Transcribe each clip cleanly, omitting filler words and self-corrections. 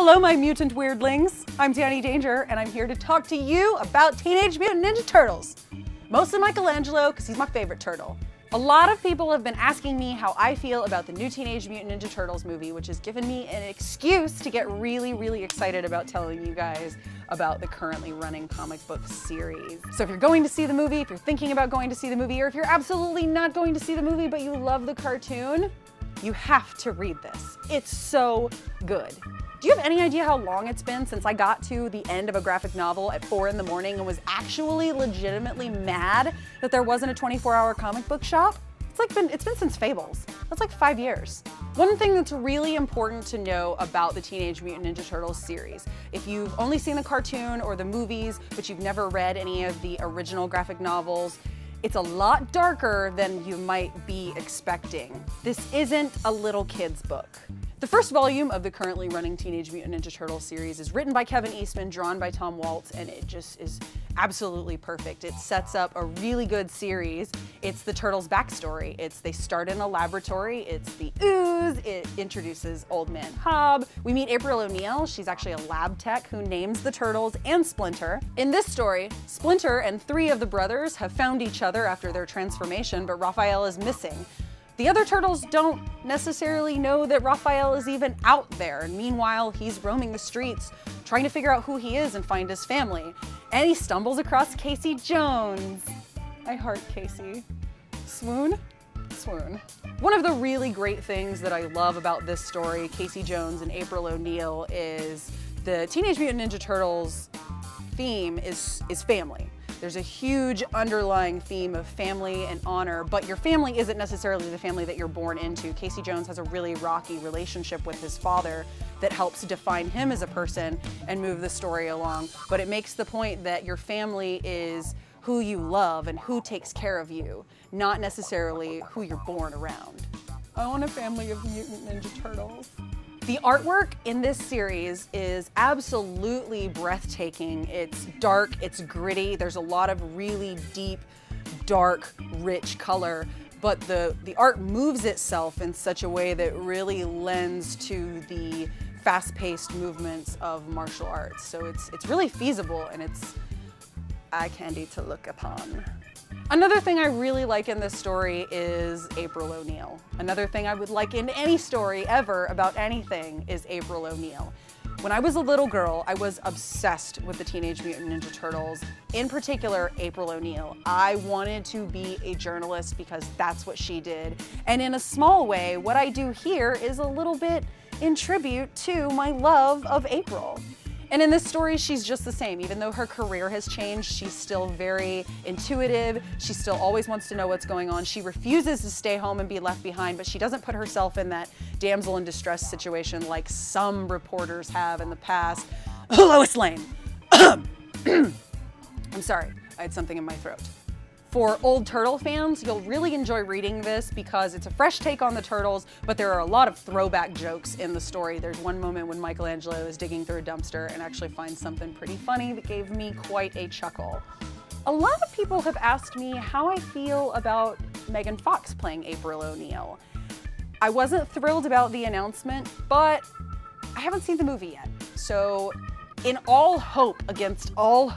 Hello, my mutant weirdlings. I'm Danny Danger, and I'm here to talk to you about Teenage Mutant Ninja Turtles. Mostly Michelangelo, because he's my favorite turtle. A lot of people have been asking me how I feel about the new Teenage Mutant Ninja Turtles movie, which has given me an excuse to get really excited about telling you guys about the currently running comic book series. So if you're going to see the movie, if you're thinking about going to see the movie, or if you're absolutely not going to see the movie but you love the cartoon, you have to read this. It's so good. Do you have any idea how long it's been since I got to the end of a graphic novel at 4 in the morning and was actually legitimately mad that there wasn't a 24-hour comic book shop? It's been since Fables. That's like 5 years. One thing that's really important to know about the Teenage Mutant Ninja Turtles series, if you've only seen the cartoon or the movies, but you've never read any of the original graphic novels, it's a lot darker than you might be expecting. This isn't a little kid's book. The first volume of the currently running Teenage Mutant Ninja Turtles series is written by Kevin Eastman, drawn by Tom Waltz, and it just is absolutely perfect. It sets up a really good series. It's the Turtles' backstory. They start in a laboratory, it's the ooze, it introduces Old Man Hob. We meet April O'Neil. She's actually a lab tech who names the Turtles and Splinter. In this story, Splinter and 3 of the brothers have found each other after their transformation, but Raphael is missing. The other turtles don't necessarily know that Raphael is even out there, and meanwhile he's roaming the streets trying to figure out who he is and find his family. And he stumbles across Casey Jones. I heart Casey. Swoon? Swoon. One of the really great things that I love about this story, Casey Jones and April O'Neil, is the Teenage Mutant Ninja Turtles theme is family. There's a huge underlying theme of family and honor, but your family isn't necessarily the family that you're born into. Casey Jones has a really rocky relationship with his father that helps define him as a person and move the story along. But it makes the point that your family is who you love and who takes care of you, not necessarily who you're born around. I want a family of mutant Ninja Turtles. The artwork in this series is absolutely breathtaking. It's dark, it's gritty, there's a lot of really deep, dark, rich color, but the art moves itself in such a way that really lends to the fast-paced movements of martial arts. So it's really feasible, and it's eye candy to look upon. Another thing I really like in this story is April O'Neil. Another thing I would like in any story ever about anything is April O'Neil. When I was a little girl, I was obsessed with the Teenage Mutant Ninja Turtles, in particular April O'Neil. I wanted to be a journalist because that's what she did. And in a small way, what I do here is a little bit in tribute to my love of April. And in this story, she's just the same. Even though her career has changed, she's still very intuitive. She still always wants to know what's going on. She refuses to stay home and be left behind, but she doesn't put herself in that damsel in distress situation like some reporters have in the past. Lois Lane. I'm sorry, I had something in my throat. For old Turtle fans, you'll really enjoy reading this because it's a fresh take on the Turtles, but there are a lot of throwback jokes in the story. There's one moment when Michelangelo is digging through a dumpster and actually finds something pretty funny that gave me quite a chuckle. A lot of people have asked me how I feel about Megan Fox playing April O'Neil. I wasn't thrilled about the announcement, but I haven't seen the movie yet. So in all hope, against all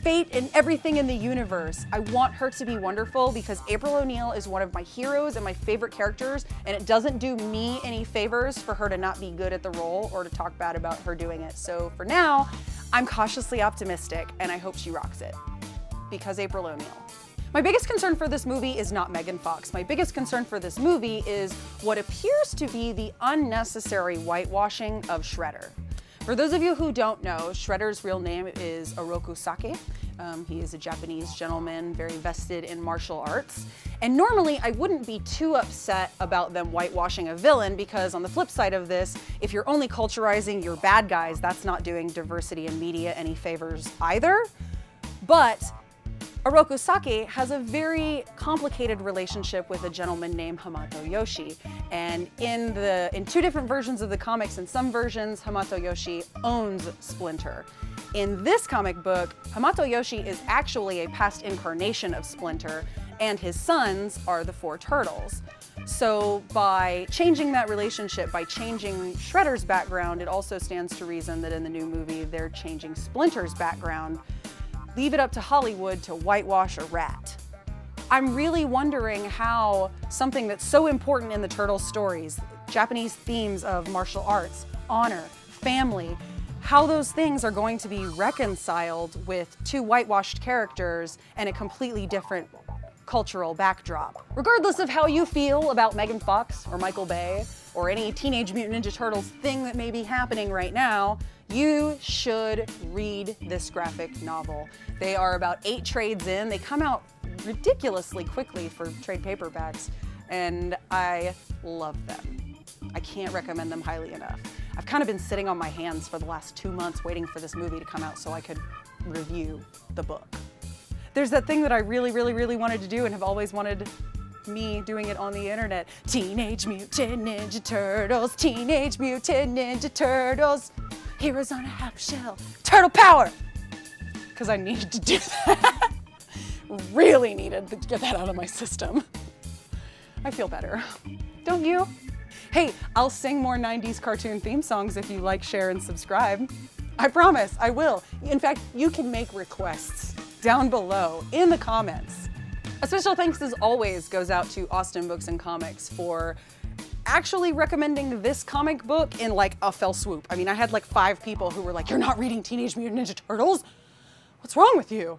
fate and everything in the universe, I want her to be wonderful because April O'Neil is one of my heroes and my favorite characters, and it doesn't do me any favors for her to not be good at the role or to talk bad about her doing it. So for now, I'm cautiously optimistic and I hope she rocks it because April O'Neil. My biggest concern for this movie is not Megan Fox. My biggest concern for this movie is what appears to be the unnecessary whitewashing of Shredder. For those of you who don't know, Shredder's real name is Oroku Sake. He is a Japanese gentleman, very vested in martial arts. And normally I wouldn't be too upset about them whitewashing a villain because on the flip side of this, if you're only culturizing your bad guys, that's not doing diversity in media any favors either. But Oroku Sake has a very complicated relationship with a gentleman named Hamato Yoshi. And in 2 different versions of the comics, in some versions, Hamato Yoshi owns Splinter. In this comic book, Hamato Yoshi is actually a past incarnation of Splinter, and his sons are the 4 turtles. So by changing that relationship, by changing Shredder's background, it also stands to reason that in the new movie they're changing Splinter's background. Leave it up to Hollywood to whitewash a rat. I'm really wondering how something that's so important in the Turtles stories, Japanese themes of martial arts, honor, family, how those things are going to be reconciled with 2 whitewashed characters and a completely different cultural backdrop. Regardless of how you feel about Megan Fox or Michael Bay or any Teenage Mutant Ninja Turtles thing that may be happening right now, you should read this graphic novel. They are about 8 trades in. They come out ridiculously quickly for trade paperbacks, and I love them. I can't recommend them highly enough. I've kind of been sitting on my hands for the last 2 months waiting for this movie to come out so I could review the book. There's that thing that I really wanted to do and have always wanted me doing it on the internet. Teenage Mutant Ninja Turtles, Teenage Mutant Ninja Turtles, heroes on a half shell, turtle power! Because I needed to do that. Really needed to get that out of my system. I feel better. Don't you? Hey, I'll sing more 90s cartoon theme songs if you like, share, and subscribe. I promise, I will. In fact, you can make requests down below in the comments. A special thanks as always goes out to Austin Books and Comics for actually recommending this comic book in like a fell swoop. I mean, I had like 5 people who were like, "You're not reading Teenage Mutant Ninja Turtles? What's wrong with you?"